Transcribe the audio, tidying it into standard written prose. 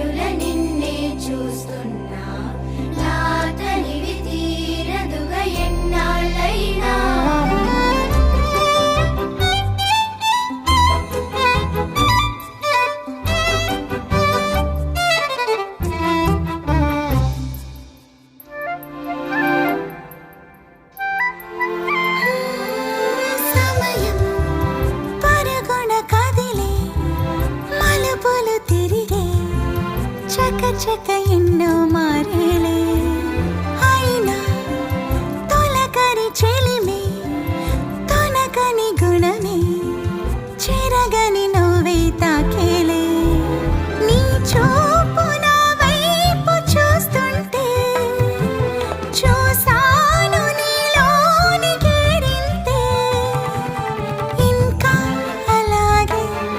కన్నుల నిన్నే చూస్తున్నా నా తనివి తీరదుగా ఎన్నాళ్ళైనా సమయం పరుగున కదిలే మలుపులు తిరిగే చక చక ఎన్నో మా